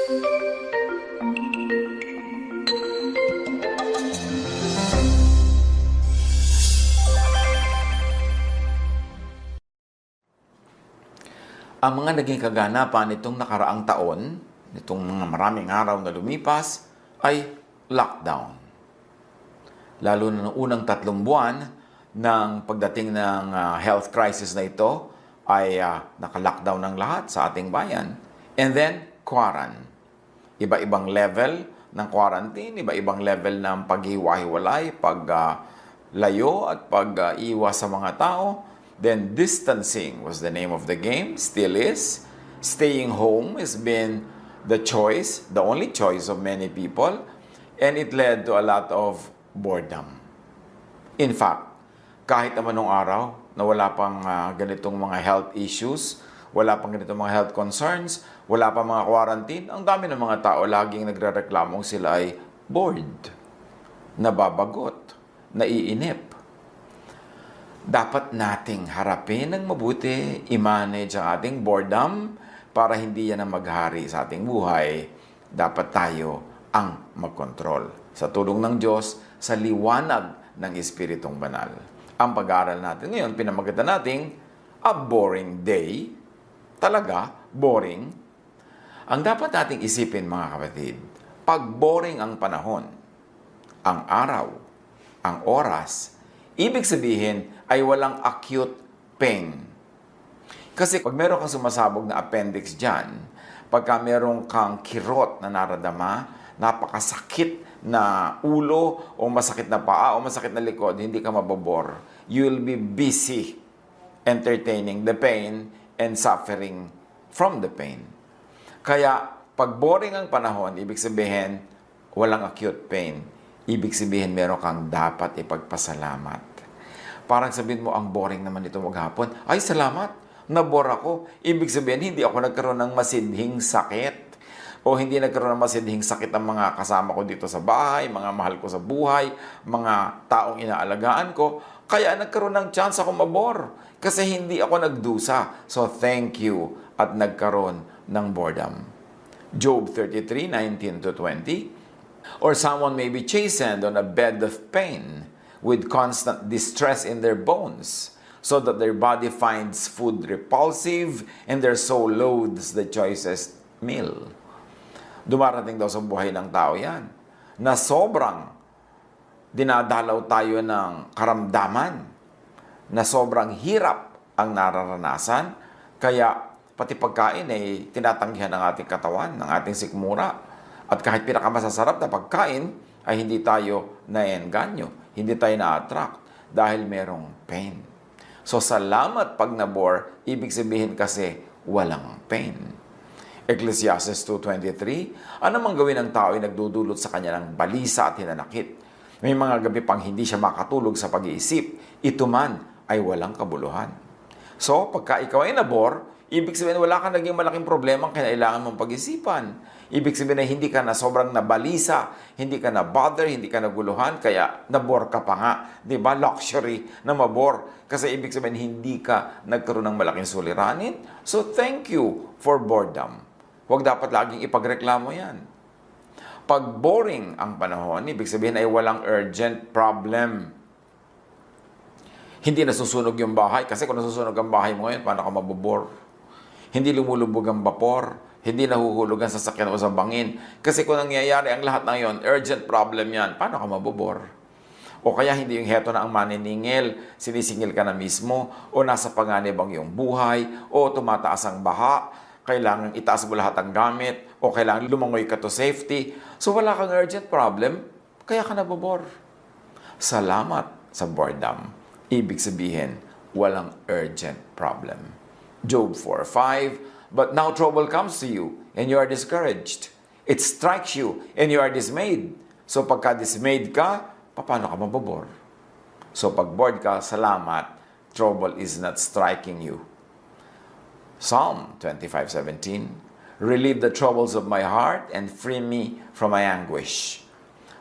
Ang mga naging kaganapan nitong nakaraang taon, nitong mga maraming araw na lumipas, ay lockdown. Lalo na noong unang 3 buwan ng pagdating ng health crisis na ito, ay naka-lockdown ng lahat sa ating bayan. And then, quarantine. Iba-ibang level ng quarantine, iba-ibang level ng paghiwa-hiwalay, paglayo at pag-iwas sa mga tao. Then distancing was the name of the game, still is. Staying home has been the choice, the only choice of many people, and it led to a lot of boredom. In fact, kahit naman nung araw na wala pang ganitong mga health issues, wala pang ganitong mga health concerns, wala pang mga quarantine, ang dami ng mga tao laging nagrereklamong sila ay bored, nababagot, naiinip. Dapat nating harapin ng mabuti, i-manage ang ating boredom para hindi yan ang maghari sa ating buhay. Dapat tayo ang magkontrol. Sa tulong ng Diyos, sa liwanag ng Espiritong Banal. Ang pag-aaral natin ngayon, pinamagatan nating a boring day. Talaga, boring. Ang dapat nating isipin, mga kapatid, pag boring ang panahon, ang araw, ang oras, ibig sabihin ay walang acute pain. Kasi pag meron kang sumasabog na appendix dyan, pagka meron kang kirot na naradama, napakasakit na ulo, o masakit na paa, o masakit na likod, hindi ka mabobor. You'll be busy entertaining the pain and suffering from the pain. Kaya, pag boring ang panahon, ibig sabihin, walang acute pain. Ibig sabihin, meron kang dapat ipagpasalamat. Parang sabihin mo, ang boring naman ito maghapon. Ay, salamat, nabore ako. Ibig sabihin, hindi ako nagkaroon ng masidhing sakit. O hindi nagkaroon ng masidhing sakit ang mga kasama ko dito sa bahay, mga mahal ko sa buhay, mga taong inaalagaan ko. Kaya nagkaroon ng chance ako mabore. Kasi hindi ako nagdusa. So, thank you. At nagkaroon ng boredom. Job 33:19-20. Or someone may be chastened on a bed of pain, with constant distress in their bones, so that their body finds food repulsive, and their soul loathes the choicest meal. Dumarating daw sa buhay ng tao yan, na sobrang dinadalaw tayo ng karamdaman, na sobrang hirap ang nararanasan, kaya pati pagkain ay tinatanggihan ng ating katawan, ng ating sikmura. At kahit pinakamasasarap na pagkain, ay hindi tayo naenganyo, hindi tayo na-attract dahil merong pain. So, salamat pag nabore, ibig sabihin kasi walang pain. Ecclesiastes 2:23, ano mang gawin ng tao ay nagdudulot sa kanya ng balisa at hinanakit. May mga gabi pang hindi siya makatulog sa pag-iisip, ito man ay walang kabuluhan. So, pagka ikaw ay nabore, ibig sabihin wala kang naging malaking problema ang kailangan mong pag-isipan. Ibig sabihin na hindi ka na sobrang nabalisa, hindi ka na bother, hindi ka naguluhan, kaya nabore ka pa nga. Diba? Luxury na mabore. Kasi ibig sabihin hindi ka nagkaroon ng malaking suliranin. So thank you for boredom. Huwag dapat laging ipagreklamo yan. Pag boring ang panahon, ibig sabihin ay walang urgent problem. Hindi nasusunog yung bahay. Kasi kung nasusunog ang bahay mo ngayon, paano ka mabobore? Hindi lumulubog ang vapor. Hindi nahuhulog ang sasakyan o sa bangin. Kasi kung nangyayari ang lahat ng yon, urgent problem yan, paano ka mabobor? O kaya hindi yung heto na ang maniningil, sinisingil ka na mismo, o nasa panganib ang iyong buhay, o tumataas ang baha, kailangan itaas mo lahat ang gamit, o kailangan lumangoy ka to safety. So wala kang urgent problem, kaya ka nabobor. Salamat sa boredom. Ibig sabihin, walang urgent problem. Job 4:5, but now trouble comes to you, and you are discouraged. It strikes you, and you are dismayed. So pagka dismayed ka, paano ka mabobor? So pag bored ka, salamat, trouble is not striking you. Psalm 25:17, relieve the troubles of my heart, and free me from my anguish.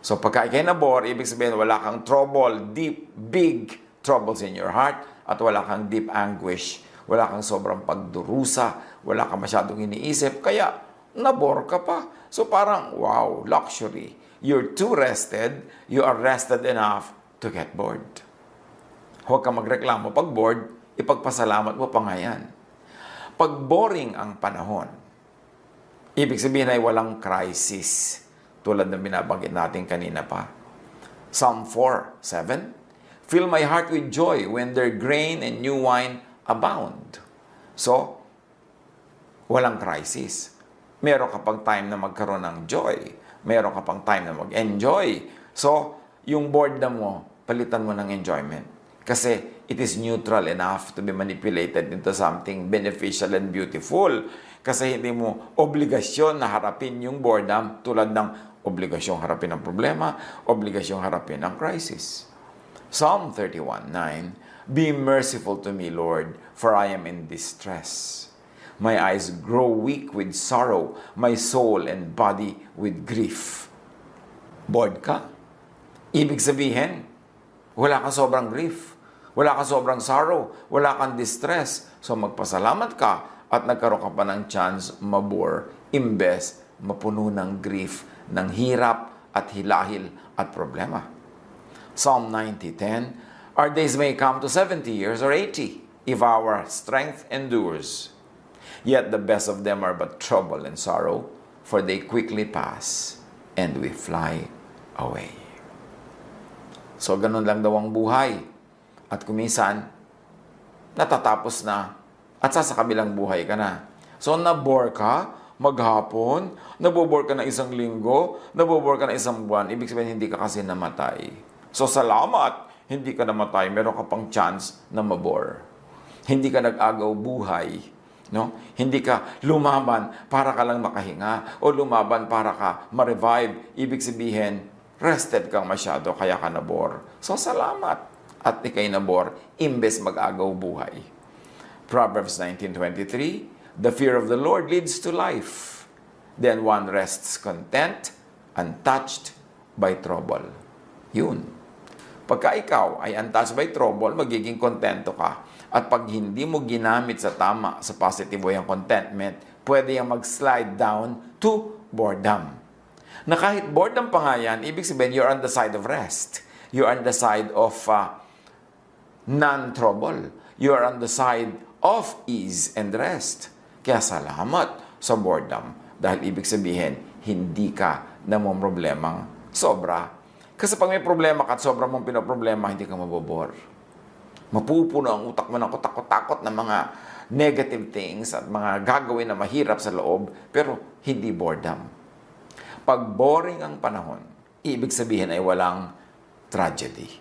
So pagka ikay nabore, ibig sabihin wala kang trouble, deep, big troubles in your heart, at wala kang deep anguish. Wala kang sobrang pagdurusa, wala kang masyadong iniisip, kaya nabore ka pa. So parang, wow, luxury. You're too rested, you are rested enough to get bored. Huwag ka magreklamo pag bored, ipagpasalamat mo pa nga yan. Pag boring ang panahon, ibig sabihin ay walang crisis. Tulad ng binabanggit natin kanina pa. Psalm 4:7, fill my heart with joy when their grain and new wine abound. So, walang crisis. Meron ka pang time na magkaroon ng joy. Meron ka pang time na mag-enjoy. So, yung boredom mo, palitan mo ng enjoyment. Kasi it is neutral enough to be manipulated into something beneficial and beautiful. Kasi hindi mo obligasyon na harapin yung boredom tulad ng obligasyong harapin ang problema, obligasyong harapin ang crisis. Psalm 31:9, be merciful to me, Lord, for I am in distress. My eyes grow weak with sorrow, my soul and body with grief. Bored ka? Ibig sabihin, wala kang sobrang grief, wala kang sobrang sorrow, wala kang distress. So magpasalamat ka at nagkaroon ka pa ng chance mabore, imbes mapuno ng grief, ng hirap at hilahil at problema. Psalm 90:10, our days may come to 70 years or 80 if our strength endures. Yet the best of them are but trouble and sorrow, for they quickly pass and we fly away. So ganun lang daw ang buhay. At kuminsan, natatapos na at sa kabilang buhay ka na. So nabore ka, maghapon, nabobore ka na isang linggo, nabobore ka na isang buwan, ibig sabihin hindi ka kasi namatay. So salamat, hindi ka namatay, meron ka pang chance na mabore. Hindi ka nag-agaw buhay. No? Hindi ka lumaban para ka lang makahinga o lumaban para ka ma-revive. Ibig sabihin, rested kang masyado kaya ka nabore. So salamat at ikay nabore imbes mag-agaw buhay. Proverbs 19:23, the fear of the Lord leads to life. Then one rests content, untouched by trouble. Yun. Pagka ikaw ay untouched by trouble, magiging kontento ka. At pag hindi mo ginamit sa tama, sa positive way ang contentment, pwede yung mag-slide down to boredom. Na kahit boredom pa nga yan, ibig sabihin, you're on the side of rest. You're on the side of non-trouble. You're on the side of ease and rest. Kaya salamat sa boredom. Dahil ibig sabihin, hindi ka namomroblemang sobra. Kasi pag may problema ka at sobra mong pinoproblema, hindi ka mabobore. Mapupuno ang utak mo ng kutakot-takot na mga negative things at mga gagawin na mahirap sa loob, pero hindi boredom. Pag boring ang panahon, ibig sabihin ay walang tragedy.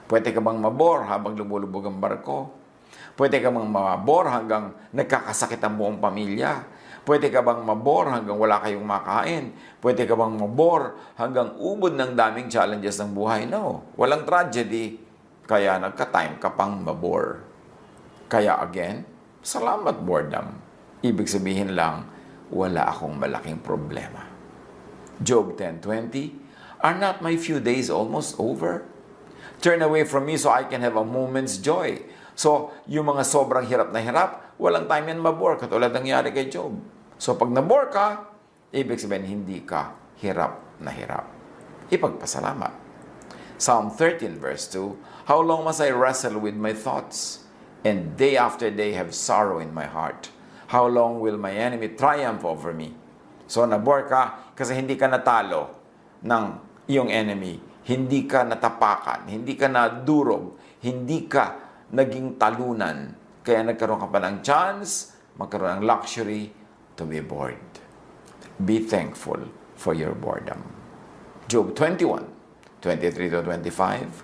Pwede ka bang mabore habang lumulubog ang barko? Pwede ka bang mabore hanggang nagkakasakit ang buong pamilya? Pwede ka bang mabore hanggang wala kayong makain? Pwede ka bang mabore hanggang ubod ng daming challenges ng buhay? No, walang tragedy. Kaya nagka-time ka pang mabore. Kaya again, salamat boredom. Ibig sabihin lang, wala akong malaking problema. Job 10:20, are not my few days almost over? Turn away from me so I can have a moment's joy. So, yung mga sobrang hirap na hirap, walang time yan mabore, katulad nangyari kay Job. So, pag nabore ka, ibig sabihin hindi ka hirap na hirap. Ipagpasalamat. Psalm 13:2, how long must I wrestle with my thoughts, and day after day have sorrow in my heart? How long will my enemy triumph over me? So, nabore ka kasi hindi ka natalo ng iyong enemy. Hindi ka natapakan, hindi ka nadurog, hindi ka naging talunan. Kaya nagkaroon ka pa ng chance, magkaroon ng luxury to be bored. Be thankful for your boredom. Job 21:23-25.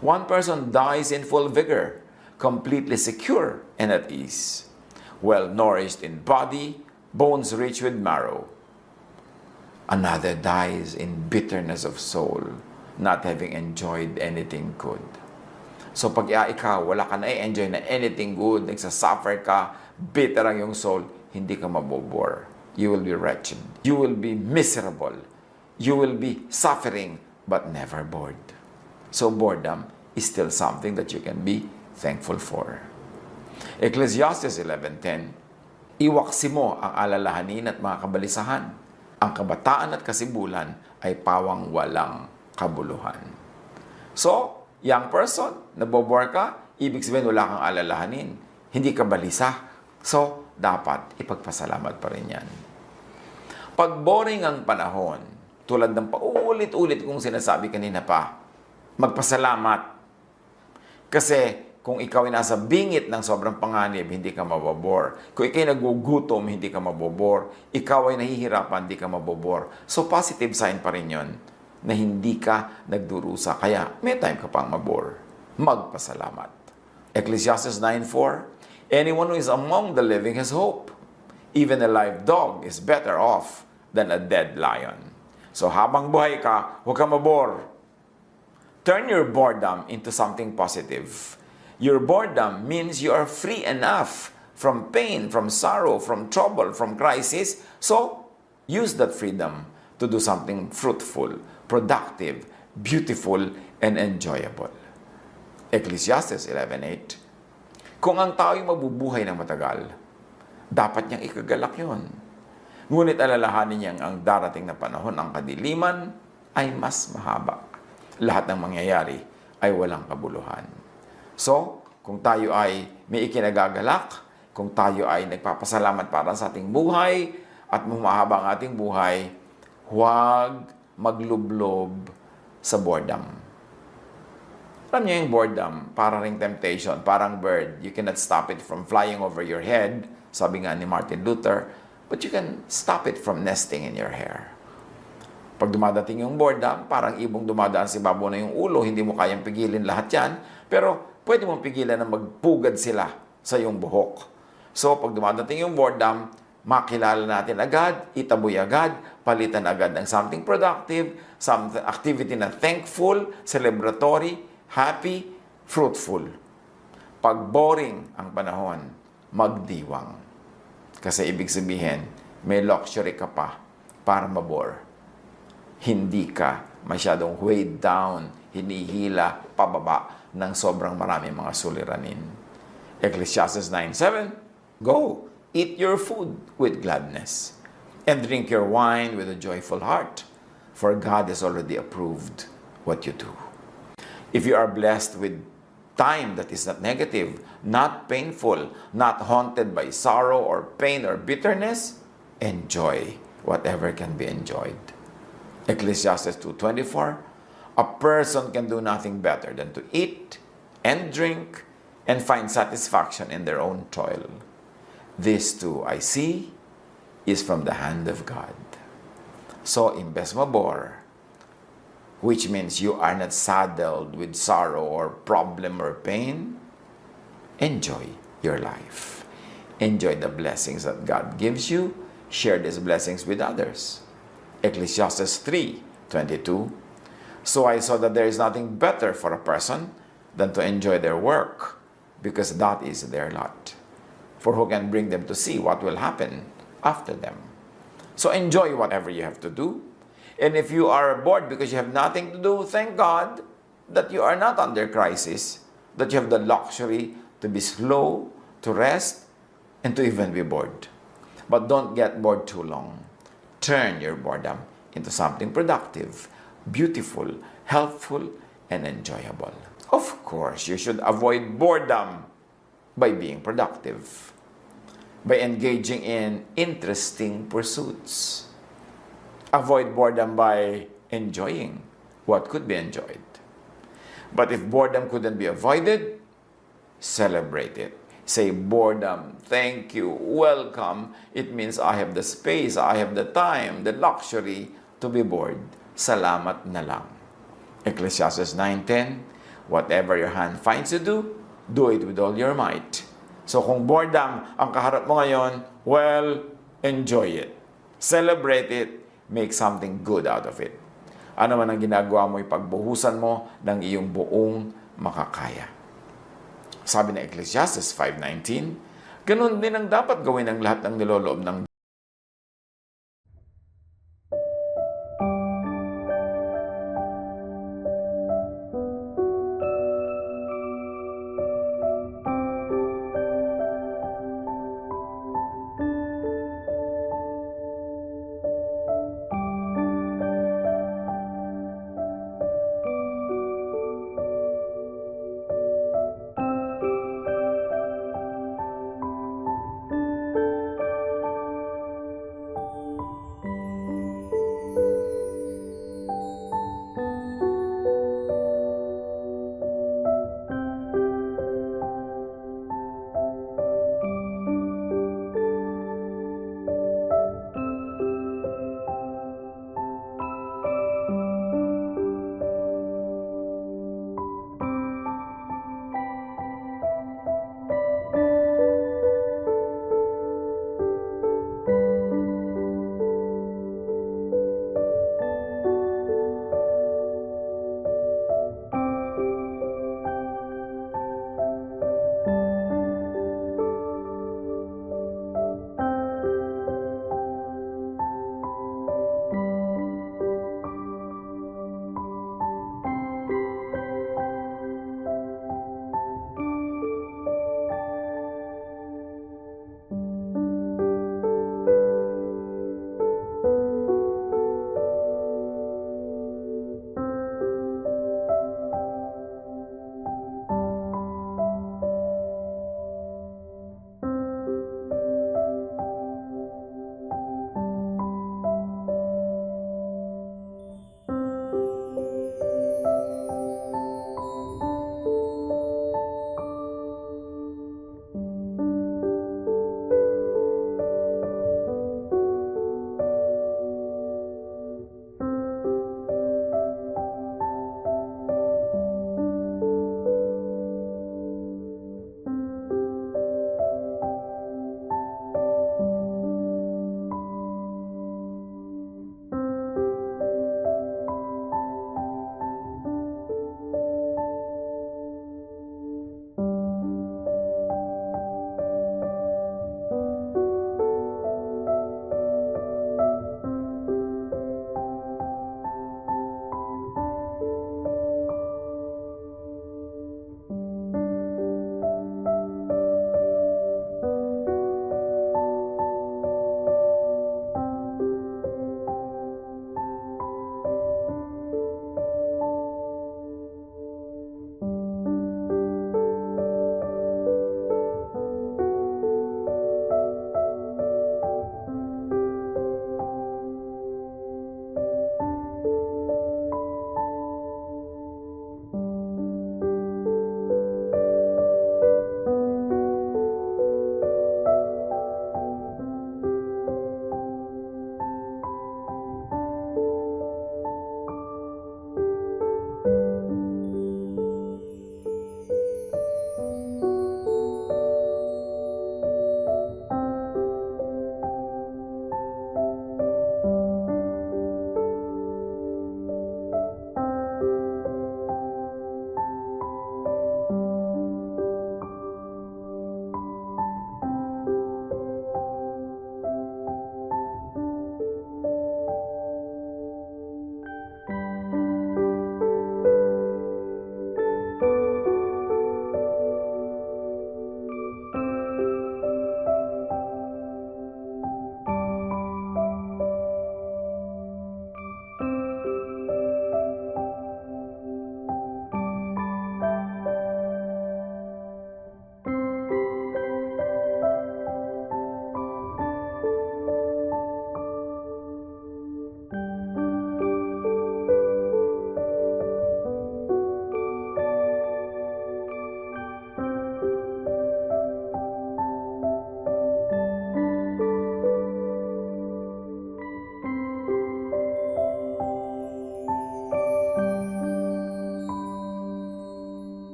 One person dies in full vigor, completely secure and at ease, well-nourished in body, bones rich with marrow. Another dies in bitterness of soul, not having enjoyed anything good. So pag ikaw, wala ka na-enjoy na anything good, nagsasuffer ka, bitter ang iyong soul, hindi ka mabobore. You will be wretched. You will be miserable. You will be suffering, but never bored. So boredom is still something that you can be thankful for. Ecclesiastes 11:10, Iwaksi mo ang alalahanin at mga kabalisahan. Ang kabataan at kasibulan ay pawang walang kabuluhan. So, young person, nabobore ka, ibig sabihin wala kang alalahanin. Hindi ka balisa. So, dapat ipagpasalamat pa rin yan. Pag boring ang panahon, tulad ng paulit-ulit kong sinasabi kanina pa, magpasalamat. Kasi kung ikaw ay nasa bingit ng sobrang panganib, hindi ka mabobor. Kung ikaw ay nagugutom, hindi ka mabobor. Ikaw ay nahihirapan, hindi ka mabobor. So positive sign pa rin yun na hindi ka nagdurusa. Kaya may time ka pang mabor. Magpasalamat. Ecclesiastes 9:4, anyone who is among the living has hope. Even a live dog is better off than a dead lion. So habang buhay ka, huwag ka mabor. Turn your boredom into something positive. Your boredom means you are free enough from pain, from sorrow, from trouble, from crisis. So, use that freedom to do something fruitful, productive, beautiful, and enjoyable. Ecclesiastes 11:8. Kung ang tao'y mabubuhay ng matagal, dapat niyang ikagalak yun. Ngunit alalahanin niyang ang darating na panahon, ang kadiliman, ay mas mahaba. Lahat ng mangyayari ay walang kabuluhan. So, kung tayo ay may ikinagagalak, kung tayo ay nagpapasalamat para sa ating buhay at mahaba ang ating buhay, huwag maglublob sa boredom. Alam niyo yung boredom, parang ring temptation, parang bird. You cannot stop it from flying over your head, sabi nga ni Martin Luther, but you can stop it from nesting in your hair. Pag dumadating yung boredom, parang ibong dumadaan si babo na yung ulo, hindi mo kayang pigilin lahat yan, pero pwede mong pigilan na magpugad sila sa iyong buhok. So, pag dumadating yung boredom, makilala natin agad, itaboy agad, palitan agad ng something productive, something activity na thankful, celebratory, happy, fruitful. Pag boring ang panahon, magdiwang. Kasi ibig sabihin, may luxury ka pa para mabore. Hindi ka masyadong weighed down, hinihila, pababa ng sobrang maraming mga suliranin. Ecclesiastes 9:7, go, eat your food with gladness, and drink your wine with a joyful heart, for God has already approved what you do. If you are blessed with time that is not negative, not painful, not haunted by sorrow or pain or bitterness, enjoy whatever can be enjoyed. Ecclesiastes 2:24, a person can do nothing better than to eat and drink and find satisfaction in their own toil. This too, I see, is from the hand of God. So, imbes mabor, which means you are not saddled with sorrow or problem or pain, enjoy your life. Enjoy the blessings that God gives you. Share these blessings with others. Ecclesiastes 3:22. So I saw that there is nothing better for a person than to enjoy their work, because that is their lot. For who can bring them to see what will happen after them? So enjoy whatever you have to do. And if you are bored because you have nothing to do, thank God that you are not under crisis, that you have the luxury to be slow, to rest, and to even be bored. But don't get bored too long. Turn your boredom into something productive, beautiful, helpful, and enjoyable. Of course, you should avoid boredom by being productive, by engaging in interesting pursuits. Avoid boredom by enjoying what could be enjoyed. But if boredom couldn't be avoided, celebrate it. Say, boredom, thank you, welcome. It means I have the space, I have the time, the luxury to be bored. Salamat na lang. Ecclesiastes 9:10, whatever your hand finds to do it with all your might. So kung boredom ang kaharap mo ngayon, well, enjoy it. Celebrate it. Make something good out of it. Ano man ang ginagawa mo, ipagbuhusan mo ng iyong buong makakaya. Sabi ng Ecclesiastes 5:19, ganun din ang dapat gawin ng lahat ng niloloob ng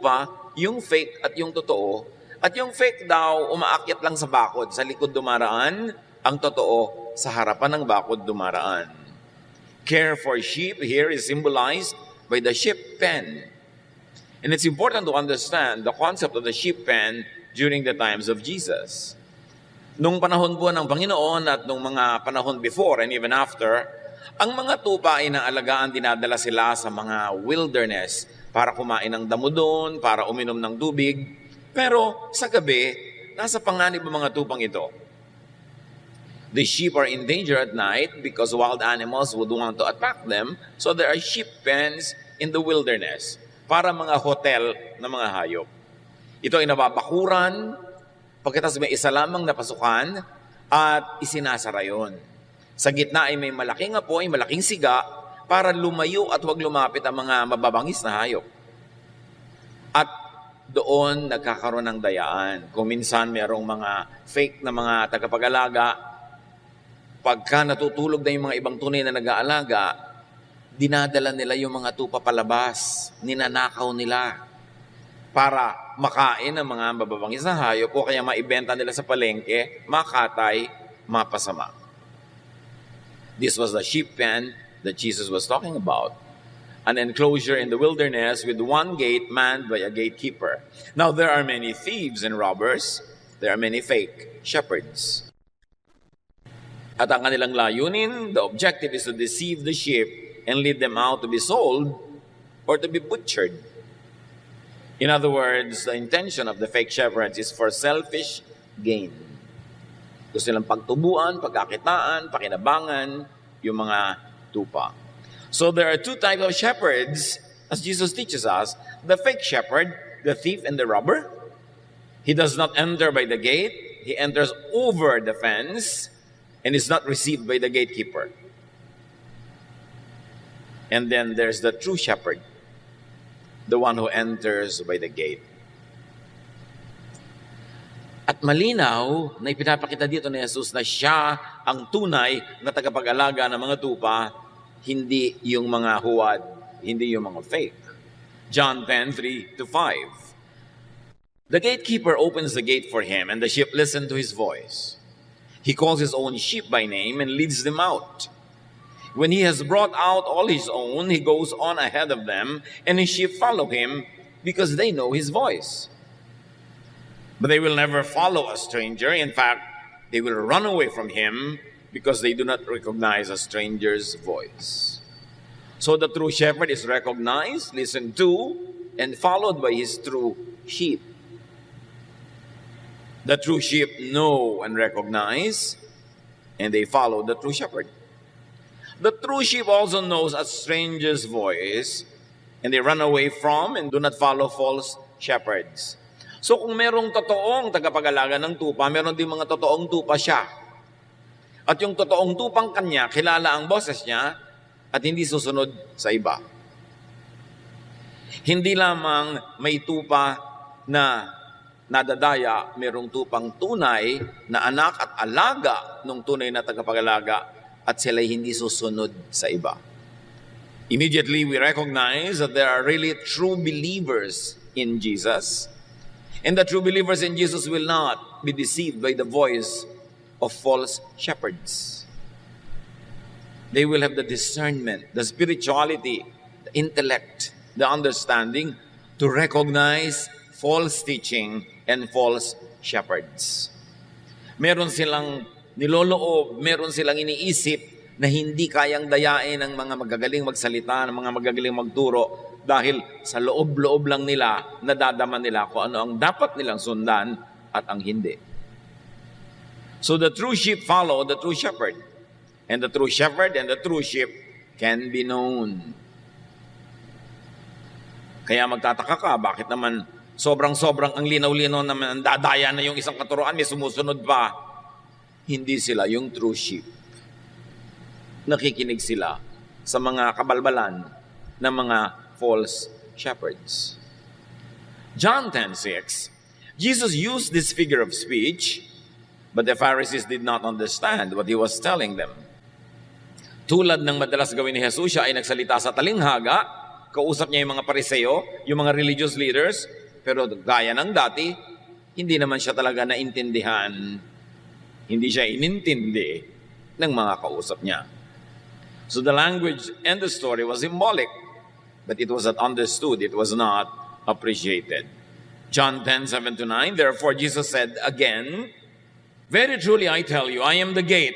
tupa, yung fake at yung totoo. At yung fake daw, umaakyat lang sa bakod. Sa likod dumaraan, ang totoo sa harapan ng bakod dumaraan. Care for sheep here is symbolized by the sheep pen. And it's important to understand the concept of the sheep pen during the times of Jesus. Nung panahon po ng Panginoon at nung mga panahon before and even after, ang mga tupa ay naalagaan, dinadala sila sa mga wilderness para kumain ng damo doon, para uminom ng tubig. Pero sa gabi, nasa panganib ang mga tupang ito. The sheep are in danger at night because wild animals would want to attack them. So there are sheep pens in the wilderness para mga hotel na mga hayop. Ito ay nababakuran, pagkatapos may isa lamang na pasukan at isinasara yun. Sa gitna ay may malaking apoy, malaking siga para lumayo at huwag lumapit ang mga mababangis na hayop. At doon nagkakaroon ng dayaan. Kung minsan mayroong mga fake na mga tagapag-alaga, pagka natutulog na yung mga ibang tunay na nag-aalaga, dinadala nila yung mga tupa palabas, ninanakaw nila para makain ng mga mababangis na hayop o kaya maibenta nila sa palengke, makatay, mapasama. This was the sheep pen that Jesus was talking about. An enclosure in the wilderness with one gate manned by a gatekeeper. Now there are many thieves and robbers. There are many fake shepherds. At ang kanilang layunin, the objective is to deceive the sheep and lead them out to be sold or to be butchered. In other words, the intention of the fake shepherds is for selfish gain. Gusto nilang pagtubuan, pagkakitaan, pakinabangan yung mga tupa. So there are two types of shepherds, as Jesus teaches us. The fake shepherd, the thief and the robber. He does not enter by the gate. He enters over the fence and is not received by the gatekeeper. And then there's the true shepherd, the one who enters by the gate. At malinaw na ipinapakita dito ni Jesus na siya ang tunay na tagapag-alaga ng mga tupa, hindi yung mga huwad, hindi yung mga fake. John 10:3-5. The gatekeeper opens the gate for him, and the sheep listen to his voice. He calls his own sheep by name and leads them out. When he has brought out all his own, he goes on ahead of them, and his sheep follow him because they know his voice. But they will never follow a stranger. In fact, they will run away from him because they do not recognize a stranger's voice. So the true shepherd is recognized, listened to, and followed by his true sheep. The true sheep know and recognize, and they follow the true shepherd. The true sheep also knows a stranger's voice, and they run away from and do not follow false shepherds. So kung merong totoong tagapag-alaga ng tupa, meron din mga totoong tupa siya. At yung totoong tupang kanya, kilala ang boses niya at hindi susunod sa iba. Hindi lamang may tupa na nadadaya, merong tupang tunay na anak at alaga ng tunay na tagapag-alaga at sila'y hindi susunod sa iba. Immediately, we recognize that there are really true believers in Jesus. And the true believers in Jesus will not be deceived by the voice of false shepherds. They will have the discernment, the spirituality, the intellect, the understanding to recognize false teaching and false shepherds. Meron silang niloloob, meron silang iniisip na hindi kayang dayain ng mga magagaling magsalita, ng mga magagaling magturo dahil sa loob-loob lang nila nadadama nila kung ano ang dapat nilang sundan at ang hindi. So the true sheep follow the true shepherd. And the true shepherd and the true sheep can be known. Kaya magtataka ka, bakit naman sobrang-sobrang ang linaw-linaw naman, ang dadaya na yung isang katuruan, may sumusunod pa. Hindi sila yung true sheep. Nakikinig sila sa mga kabalbalan ng mga false shepherds. John 10:6, Jesus used this figure of speech, but the Pharisees did not understand what he was telling them. Tulad ng madalas gawin ni Jesus, siya ay nagsalita sa talinghaga Kausap niya yung mga pariseo, yung mga religious leaders, pero gaya ng dati, hindi naman siya talaga naintindihan. Hindi siya inintindi ng mga kausap niya. So the language and the story was symbolic, but it was not understood, it was not appreciated. John 10:7-9, therefore Jesus said again, very truly I tell you, I am the gate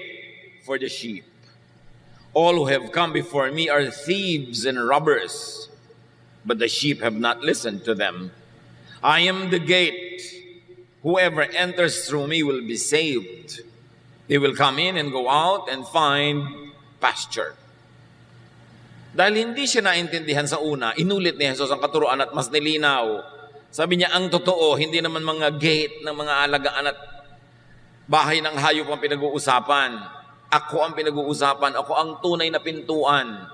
for the sheep. All who have come before me are thieves and robbers, but the sheep have not listened to them. I am the gate. Whoever enters through me will be saved. They will come in and go out and find pasture. Dahil hindi siya naintindihan sa una, inulit ni Jesus ang katuruan at mas nilinaw. Sabi niya, ang totoo, hindi naman mga gate ng mga alagaan at bahay ng hayop ang pinag-uusapan. Ako ang pinag-uusapan. Ako ang tunay na pintuan.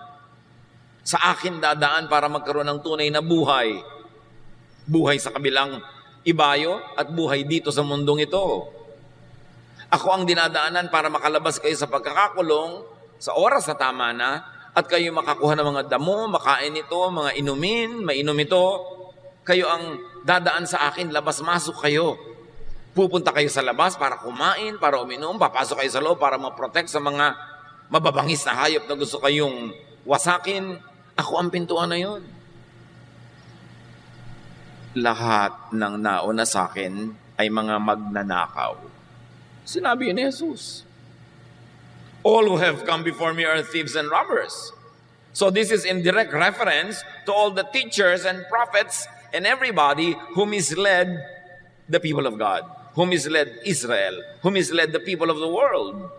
Sa akin dadaan para magkaroon ng tunay na buhay. Buhay sa kabilang ibayo at buhay dito sa mundong ito. Ako ang dinadaanan para makalabas kayo sa pagkakakulong sa oras na tama na at kayo makakuha ng mga damo, makain ito, mga inumin, mainom ito. Kayo ang dadaan sa akin, labas-masok kayo. Pupunta kayo sa labas para kumain, para uminom, papasok kayo sa loob para ma-protect sa mga mababangis na hayop na gusto kayong wasakin. Ako ang pintuan na yun. Lahat ng nauna sa akin ay mga magnanakaw. Sinabi ni Jesus. All who have come before me are thieves and robbers. So this is in direct reference to all the teachers and prophets and everybody who misled the people of God, who misled Israel, who misled the people of the world.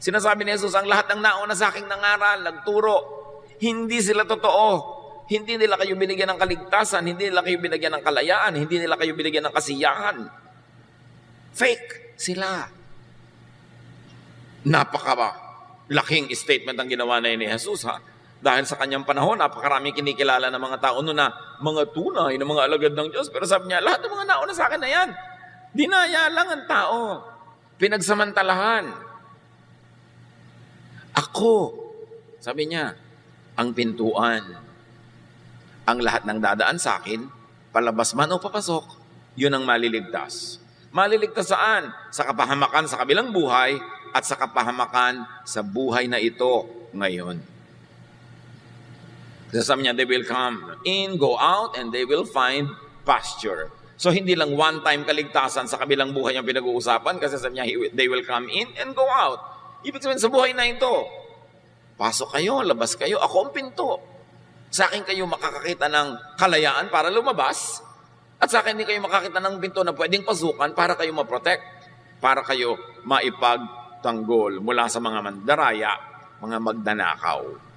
Sinasabi ni Jesus, ang lahat ng nauna sa aking nangaral, nagturo, hindi sila totoo. Hindi nila kayo binigyan ng kaligtasan, hindi nila kayo binigyan ng kalayaan, hindi nila kayo binigyan ng kasiyahan. Fake sila. Laking statement ang ginawa na ni Jesus, ha? Dahil sa kanyang panahon, napakaraming kinikilala ng mga tao noon na mga tunay, na mga alagad ng Diyos. Pero sabi niya, lahat ng mga nauna sa akin na yan, dinaya lang ang tao. Pinagsamantalahan. Ako, sabi niya, ang pintuan. Ang lahat ng dadaan sa akin, palabas man o papasok, yun ang maliligtas. Maliligtas saan? Sa kapahamakan sa kabilang buhay at sa kapahamakan sa buhay na ito ngayon. Kasi sabi niya, they will come in, go out, and they will find pasture. So hindi lang one-time kaligtasan sa kabilang buhay ang pinag-uusapan kasi sabi niya, they will come in and go out. Ibig sabihin sa buhay na ito, pasok kayo, labas kayo, ako ang pinto. Sa akin kayo makakakita ng kalayaan para lumabas at sa akin hindi kayo makakita ng pinto na pwedeng pasukan para kayo ma-protect, para kayo maipagtanggol mula sa mga mandaraya, mga magnanakaw.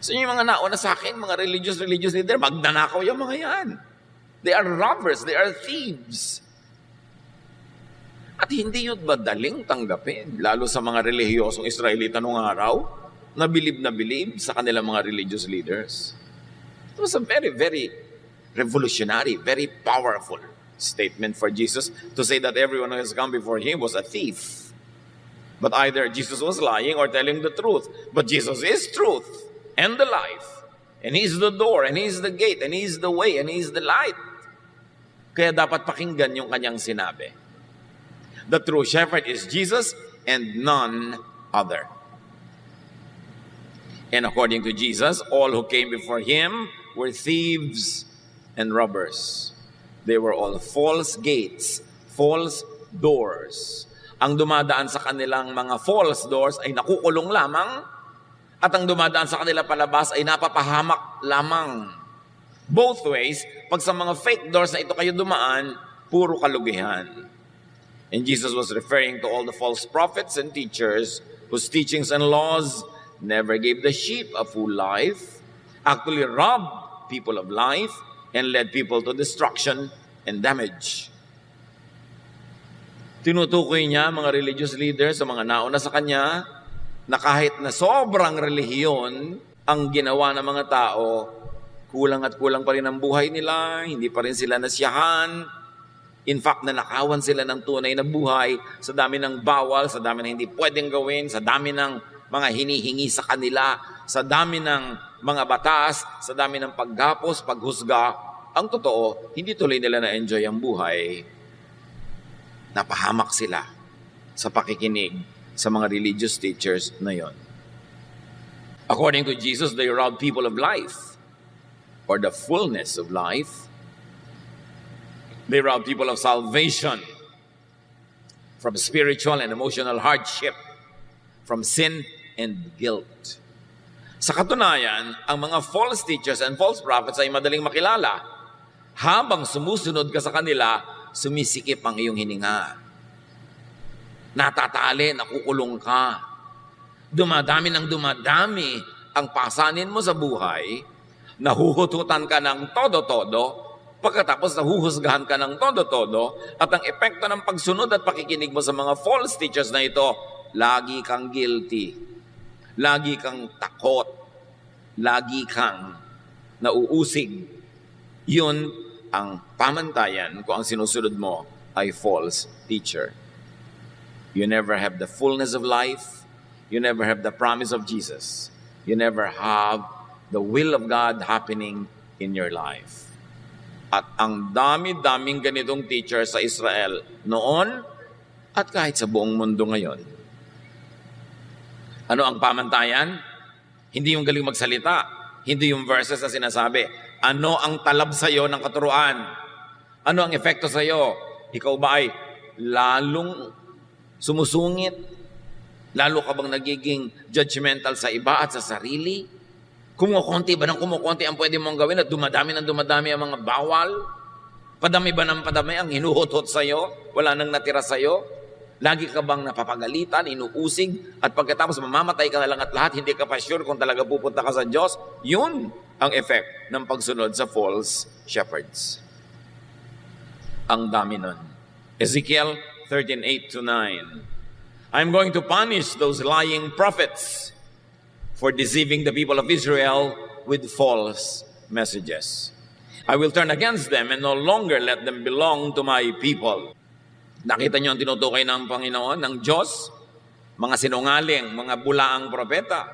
So yung mga nauna sa akin, mga religious leader, magnanakaw yung mga yan. They are robbers, they are thieves. At hindi yun madaling tanggapin, lalo sa mga relihiyosong Israelita noong araw, na bilib sa kanilang mga religious leaders. It was a very, very revolutionary, very powerful statement for Jesus to say that everyone who has come before him was a thief. But either Jesus was lying or telling the truth. But Jesus is truth and the life. And He's the door, and He's the gate, and He's the way, and He's the light. Kaya dapat pakinggan yung kanyang sinabi. The true shepherd is Jesus and none other. And according to Jesus, all who came before Him were thieves and robbers. They were all false gates, false doors. Ang dumadaan sa kanilang mga false doors ay nakukulong lamang at ang dumadaan sa kanila palabas ay napapahamak lamang. Both ways, pag sa mga fake doors na ito kayo dumaan, puro kalugihan. And Jesus was referring to all the false prophets and teachers whose teachings and laws never gave the sheep a full life, actually robbed people of life, and led people to destruction and damage. Tinutukoy niya mga religious leaders sa mga nauna sa kanya na kahit na sobrang relihiyon ang ginawa ng mga tao, kulang at kulang pa rin ang buhay nila, hindi pa rin sila nasiyahan. In fact, nanakawan sila ng tunay na buhay sa dami ng bawal, sa dami ng hindi pwedeng gawin, sa dami ng mga hinihingi sa kanila, sa dami ng mga batas, sa dami ng paggapos, paghusga, ang totoo, hindi tuloy nila na-enjoy ang buhay. Napahamak sila sa pakikinig sa mga religious teachers na yon. According to Jesus, they robbed people of life or the fullness of life. They robbed people of salvation from spiritual and emotional hardship, from sin and guilt. Sa katunayan, ang mga false teachers and false prophets ay madaling makilala. Habang sumusunod ka sa kanila, sumisikip ang iyong hininga. Natatali, nakukulong ka. Dumadami ng dumadami ang pasanin mo sa buhay, nahuhututan ka ng todo-todo, pagkatapos nahuhusgahan ka ng todo-todo, at ang epekto ng pagsunod at pakikinig mo sa mga false teachers na ito, lagi kang guilty, lagi kang takot, lagi kang nauusig. Yun ang pamantayan kung ang sinusunod mo ay false teacher. You never have the fullness of life. You never have the promise of Jesus. You never have the will of God happening in your life. At ang dami-daming ganitong teacher sa Israel noon at kahit sa buong mundo ngayon. Ano ang pamantayan? Hindi yung galing magsalita. Hindi yung verses na sinasabi. Ano ang talab sa'yo ng katuruan? Ano ang epekto sa'yo? Ikaw ba ay lalong sumusungit? Lalo ka bang nagiging judgmental sa iba at sa sarili? Kumukonti ba ng kumukonti ang pwede mong gawin at dumadami ng dumadami ang mga bawal? Padami ba ng padami ang hinuhutot sa'yo? Wala nang natira sa'yo? Lagi ka bang napapagalitan, inuusig, at pagkatapos mamamatay ka na lang at lahat, hindi ka pa sure kung talaga pupunta ka sa Diyos? Yun ang effect ng pagsunod sa false shepherds. Ang dami nun. Ezekiel 13:8-9. I'm going to punish those lying prophets for deceiving the people of Israel with false messages. I will turn against them and no longer let them belong to my people. Nakita niyo ang tinutukoy ng Panginoon, ng Diyos? Mga sinungaling, mga bulaang propeta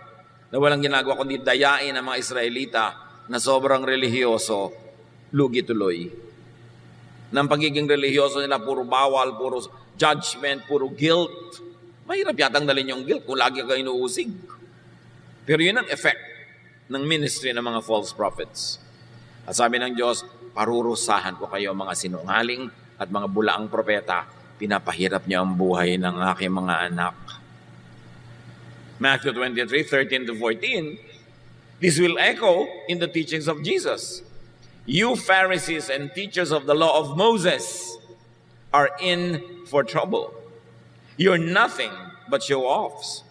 na walang ginagawa kundi dayain ang mga Israelita na sobrang relihiyoso, lugi tuloy. Ng pagiging relihiyoso nila, puro bawal, puro judgment, puro guilt. Mahirap yatang dalhin yung guilt kung lagi ka inuusig. Pero yun ang effect ng ministry ng mga false prophets. At sabi ng Diyos, parurusahan ko kayo mga sinungaling at mga bulaang propeta. Pinapahirap niyo ang buhay ng aking mga anak. Matthew 23:13-14, this will echo in the teachings of Jesus. You Pharisees and teachers of the law of Moses are in for trouble. You're nothing but show-offs.